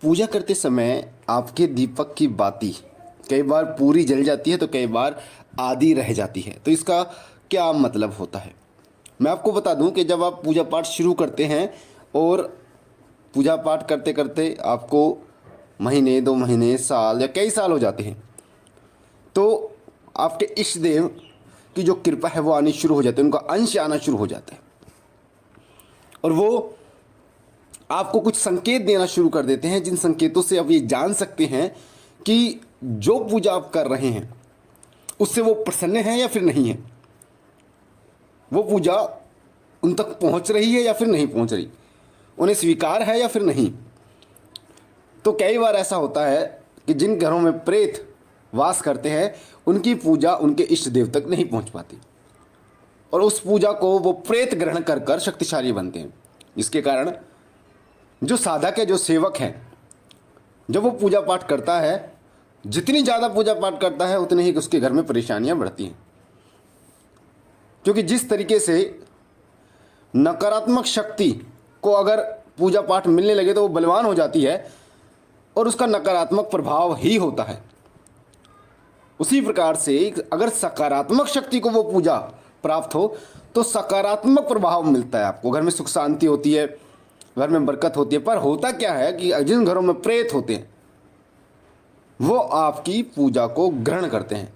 पूजा करते समय आपके दीपक की बाती कई बार पूरी जल जाती है तो कई बार आधी रह जाती है। तो इसका क्या मतलब होता है? मैं आपको बता दूं कि जब आप पूजा पाठ शुरू करते हैं और पूजा पाठ करते करते आपको महीने, 2 महीने, साल या कई साल हो जाते हैं, तो आपके इष्ट देव की जो कृपा है वो आनी शुरू हो जाती है, उनका अंश आना शुरू हो जाता है और वो आपको कुछ संकेत देना शुरू कर देते हैं, जिन संकेतों से आप ये जान सकते हैं कि जो पूजा आप कर रहे हैं उससे वो प्रसन्न हैं या फिर नहीं है, वो पूजा उन तक पहुंच रही है या फिर नहीं पहुंच रही, उन्हें स्वीकार है या फिर नहीं। तो कई बार ऐसा होता है कि जिन घरों में प्रेत वास करते हैं उनकी पूजा उनके इष्ट देव तक नहीं पहुंच पाती और उस पूजा को वो प्रेत ग्रहण कर कर शक्तिशाली बनते हैं, जिसके कारण जो साधक है, जो सेवक है, जब वो पूजा पाठ करता है, जितनी ज़्यादा पूजा पाठ करता है उतनी ही उसके घर में परेशानियां बढ़ती हैं। क्योंकि जिस तरीके से नकारात्मक शक्ति को अगर पूजा पाठ मिलने लगे तो वो बलवान हो जाती है और उसका नकारात्मक प्रभाव ही होता है। उसी प्रकार से अगर सकारात्मक शक्ति को वो पूजा प्राप्त हो तो सकारात्मक प्रभाव मिलता है आपको, घर में सुख शांति होती है, घर में बरकत होती है। पर होता क्या है कि जिन घरों में प्रेत होते हैं वो आपकी पूजा को ग्रहण करते हैं,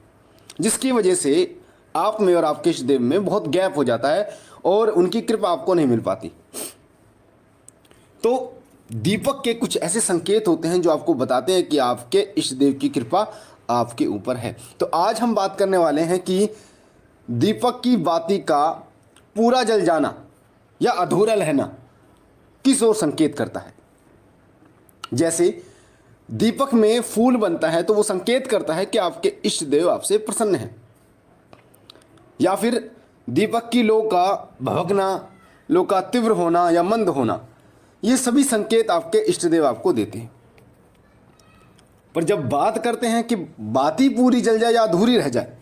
जिसकी वजह से आप में और आपके इष्ट देव में बहुत गैप हो जाता है और उनकी कृपा आपको नहीं मिल पाती। तो दीपक के कुछ ऐसे संकेत होते हैं जो आपको बताते हैं कि आपके इष्ट देव की कृपा आपके ऊपर है। तो आज हम बात करने वाले हैं कि दीपक की बाती का पूरा जल जाना या अधूरा रहना किस ओर संकेत करता है। जैसे दीपक में फूल बनता है तो वो संकेत करता है कि आपके इष्ट देव आपसे प्रसन्न हैं, या फिर दीपक की लौ का भभकना, लौ का तीव्र होना या मंद होना, ये सभी संकेत आपके इष्ट देव आपको देते हैं। पर जब बात करते हैं कि बाती पूरी जल जाए या अधूरी रह जाए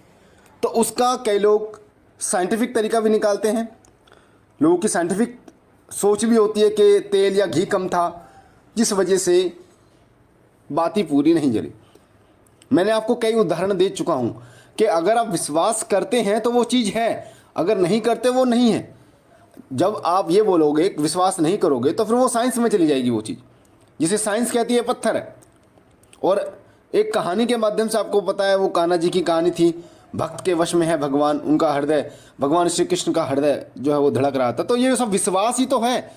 तो उसका कई लोग साइंटिफिक तरीका भी निकालते हैं। लोगों की साइंटिफिक सोच भी होती है कि तेल या घी कम था जिस वजह से बाती पूरी नहीं जली। मैंने आपको कई उदाहरण दे चुका हूं कि अगर आप विश्वास करते हैं तो वो चीज़ है, अगर नहीं करते वो नहीं है। जब आप ये बोलोगे विश्वास नहीं करोगे तो फिर वो साइंस में चली जाएगी वो चीज़, जिसे साइंस कहती है पत्थर है। और एक कहानी के माध्यम से आपको पता है, वो कान्हा जी की कहानी थी, भक्त के वश में है भगवान, उनका हृदय, भगवान श्री कृष्ण का हृदय जो है वो धड़क रहा था। तो ये सब विश्वास ही तो है,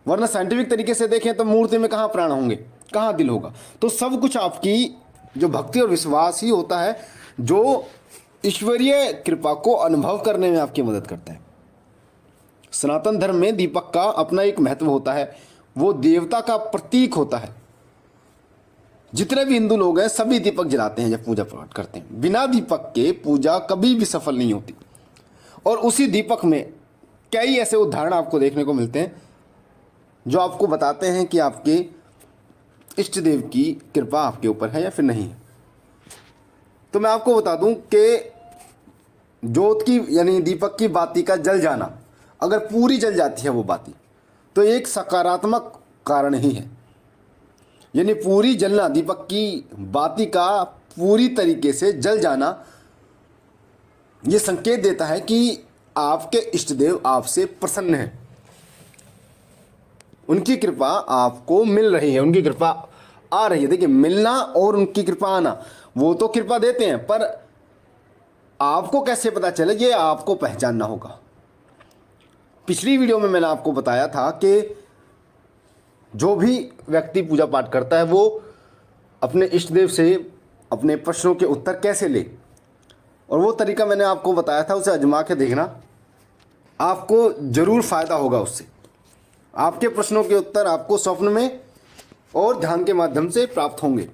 वरना साइंटिफिक तरीके से देखें तो मूर्ति में कहाँ प्राण होंगे, कहाँ दिल होगा। तो सब कुछ आपकी जो भक्ति और विश्वास ही होता है जो ईश्वरीय कृपा को अनुभव करने में आपकी मदद करता है। सनातन धर्म में दीपक का अपना एक महत्व होता है, वो देवता का प्रतीक होता है। जितने भी हिंदू लोग हैं सभी दीपक जलाते हैं जब पूजा पाठ करते हैं। बिना दीपक के पूजा कभी भी सफल नहीं होती। और उसी दीपक में कई ऐसे उदाहरण आपको देखने को मिलते हैं जो आपको बताते हैं कि आपके इष्ट देव की कृपा आपके ऊपर है या फिर नहीं है। तो मैं आपको बता दूं कि जोत की यानी दीपक की बाती का जल जाना, अगर पूरी जल जाती है वो बाती, तो एक सकारात्मक कारण ही है। यानी पूरी जलना, दीपक की बाती का पूरी तरीके से जल जाना, ये संकेत देता है कि आपके इष्ट देव आपसे प्रसन्न हैं, उनकी कृपा आपको मिल रही है, उनकी कृपा आ रही है। देखिए, मिलना और उनकी कृपा आना, वो तो कृपा देते हैं, पर आपको कैसे पता चले ये आपको पहचानना होगा। पिछली वीडियो में मैंने आपको बताया था कि जो भी व्यक्ति पूजा पाठ करता है वो अपने इष्ट देव से अपने प्रश्नों के उत्तर कैसे ले, और वो तरीका मैंने आपको बताया था, उसे आजमा के देखना, आपको ज़रूर फ़ायदा होगा उससे। आपके प्रश्नों के उत्तर आपको स्वप्न में और ध्यान के माध्यम से प्राप्त होंगे।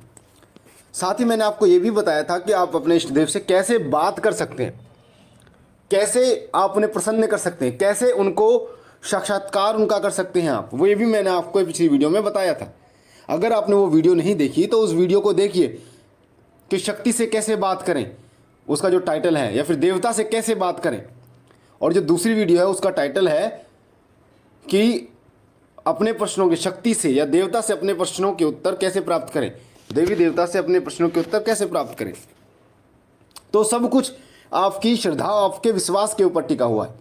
साथ ही मैंने आपको ये भी बताया था कि आप अपने इष्ट देव से कैसे बात कर सकते हैं, कैसे आप उन्हें प्रसन्न कर सकते हैं, कैसे उनको साक्षात्कार उनका कर सकते हैं आप। वो ये भी मैंने आपको पिछली वीडियो में बताया था। अगर आपने वो वीडियो नहीं देखी तो उस वीडियो को देखिए कि शक्ति से कैसे बात करें, उसका जो टाइटल है, या फिर देवता से कैसे बात करें। और जो दूसरी वीडियो है उसका टाइटल है कि अपने प्रश्नों की शक्ति से या देवता से अपने प्रश्नों के उत्तर कैसे प्राप्त करें, देवी देवता से अपने प्रश्नों के उत्तर कैसे प्राप्त करें। तो सब कुछ आपकी श्रद्धा, आपके विश्वास के ऊपर टिका हुआ है।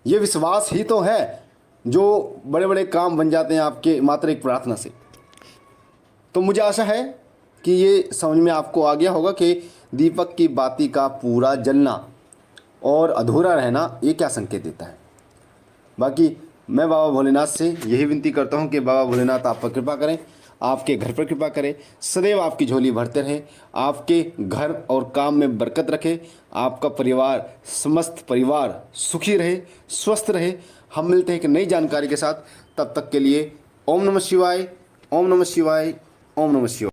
ये विश्वास ही तो है जो बड़े बड़े काम बन जाते हैं आपके मात्र एक प्रार्थना से। तो मुझे आशा है कि ये समझ में आपको आ गया होगा कि दीपक की बाती का पूरा जलना और अधूरा रहना ये क्या संकेत देता है। बाकी मैं बाबा भोलेनाथ से यही विनती करता हूँ कि बाबा भोलेनाथ आप पर कृपा करें, आपके घर पर कृपा करें, सदैव आपकी झोली भरते रहें, आपके घर और काम में बरकत रखे, आपका परिवार, समस्त परिवार सुखी रहे, स्वस्थ रहे। हम मिलते हैं एक नई जानकारी के साथ, तब तक के लिए ओम नमः शिवाय, ओम नमः शिवाय, ओम नमः शिवाय।